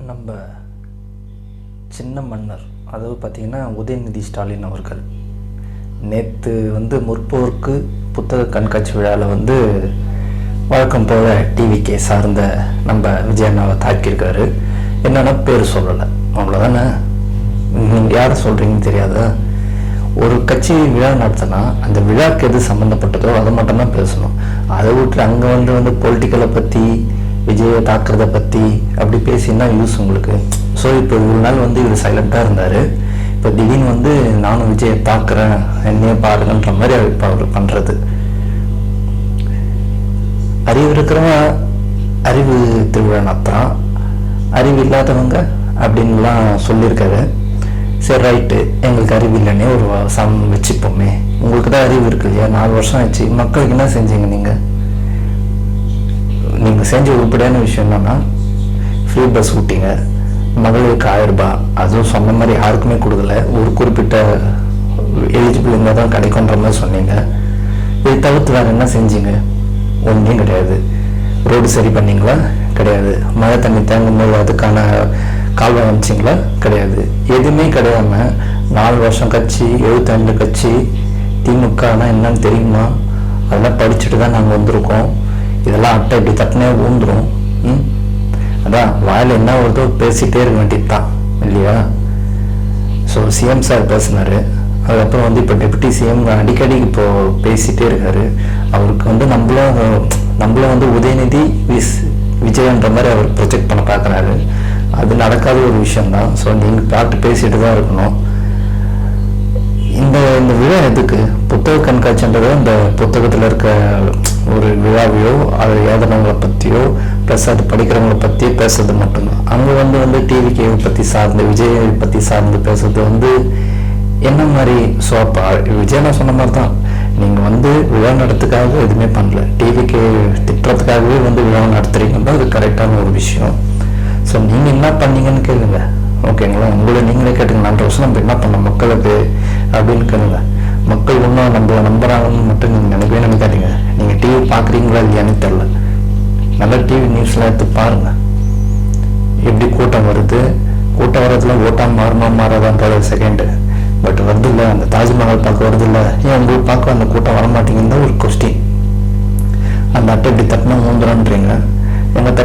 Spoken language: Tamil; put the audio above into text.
நம்ம சின்ன மன்னர், அதாவது பார்த்திங்கன்னா உதயநிதி ஸ்டாலின் அவர்கள் நேற்று முற்போருக்கு புத்தக கண்காட்சி விழாவில் வழக்கம் போல் டிவிக்கே சார்ந்த நம்ம விஜயண்ணாவை தாக்கியிருக்காரு. என்னென்னா பேர் சொல்லலை, அவ்வளோதானே. நீங்கள் யாரை சொல்கிறீங்கன்னு தெரியாதா? ஒரு கட்சி விழா நடத்தினா அந்த விழாவுக்கு எது சம்மந்தப்பட்டதோ அதை மட்டும்தான் பேசணும். அதை விட்டு அங்கே பொலிட்டிக்கலை பற்றி, விஜயை தாக்குறதை பற்றி அப்படி பேசினா யூஸ் உங்களுக்கு. ஸோ இப்போ இவ்வளோ நாள் இவர் சைலண்ட்டாக இருந்தார். இப்போ திடீர்னு நானும் விஜயை தாக்குறேன், என்னையே பாருங்கன்ற மாதிரி இப்போ அவர் பண்ணுறது. அறிவு இருக்கிறவன் அறிவு திருவிழா நடத்துகிறான், அறிவு இல்லாதவங்க அப்படின்லாம் சொல்லியிருக்காரு. சரி, ரைட்டு, எங்களுக்கு அறிவு இல்லைன்னே ஒரு வச்சுப்போமே. உங்களுக்கு தான் அறிவு இருக்கு இல்லையா? 4 வருஷம் ஆச்சு. மக்களுக்கு என்ன செஞ்சீங்க? நீங்கள் செஞ்ச உருப்படியான விஷயம் என்னன்னா, ஃப்ரீ பஸ் விட்டீங்க, மகளிருக்கு 1000 ரூபாய், அதுவும் சொன்ன மாதிரி யாருக்குமே கொடுக்கல, ஒரு குறிப்பிட்ட எலிஜிபிள் இருந்தால் தான் கிடைக்குன்ற மாதிரி சொன்னீங்க. இதை தவிர்த்து வேறு என்ன செஞ்சீங்க? ஒன்றும் கிடையாது. ரோடு சரி பண்ணீங்களா? கிடையாது. மழை தண்ணி தேங்கும் போது அதுக்கான கால்வாய் அமைச்சிங்களா? கிடையாது. எதுவுமே கிடையாமல் 4 வருஷம் கட்சி, 72 கட்சி, திமுகனா என்னன்னு தெரியுமா? அதெல்லாம் படிச்சுட்டு தான் நாங்கள் வந்திருக்கோம். இதெல்லாம் அட்டை இப்படி தட்டினே ஊந்துடும். அதான் வாயில் என்ன வருதோ பேசிகிட்டே இருக்க வேண்டியது தான் இல்லையா? ஸோ சிஎம் சார் பேசினார். அதுக்கப்புறம் இப்போ டெபுட்டி சிஎம் அடிக்கடி இப்போது பேசிகிட்டே இருக்காரு. அவருக்கு நம்மளும் உதயநிதி விஜயன்ற மாதிரி அவர் ப்ரொஜெக்ட் பண்ண பார்க்குறாரு. அது நடக்காத ஒரு விஷயம்தான். ஸோ நீங்கள் பார்த்து பேசிட்டு தான் இருக்கணும். இந்த விழா எதுக்கு? புத்தக கண்காட்சின்றது இந்த புத்தகத்தில் இருக்க ஒரு விழாவையோ அது எழுதுனவங்களை பற்றியோ ப்ளஸ் அது படிக்கிறவங்களை பற்றியே பேசுறது மட்டும்தான். அங்கே டிவிகேவை பற்றி சார்ந்து, விஜயை பற்றி சார்ந்து பேசுறது என்ன மாதிரி? ஸோ அப்போ விஜய் நான் சொன்ன மாதிரி தான், நீங்கள் விழா நடத்துக்காக எதுவுமே பண்ணல, டிவிகே திட்டுறதுக்காகவே விழா நடத்துறீங்கன்னா அது கரெக்டான ஒரு விஷயம். ஸோ நீங்கள் என்ன பண்ணீங்கன்னு கேளுங்க, ஓகேங்களா? உங்களை நீங்களே கேட்டுங்க. 4 வருஷம் நம்ம என்ன பண்ணோம் மக்களுக்கு அப்படின்னு கேளுங்க. மக்கள் இன்னும் நம்மளை நம்புறாங்கன்னு மட்டும் நீங்கள் நினைக்காதீங்க. நீங்கள் டிவி பார்க்குறீங்களா இல்லையான்னு தெரில, நல்லா டிவி நியூஸ்லாம் எடுத்து பாருங்கள். எப்படி கூட்டம் வருது, கூட்டம் வர்றதுல ஓட்டாக மாறுமா மாறாதான்றது செகண்டு. பட் வருது இல்லை, அந்த தாஜ்மஹால் பார்க்க வருது இல்லை, ஏன் உங்களுக்கு பார்க்க அந்த கூட்டம் வரமாட்டேங்குன்னு ஒரு கொஸ்டின். அந்த அட்டை இப்படி தட்டினா மூந்துறன்றீங்க. எங்கள்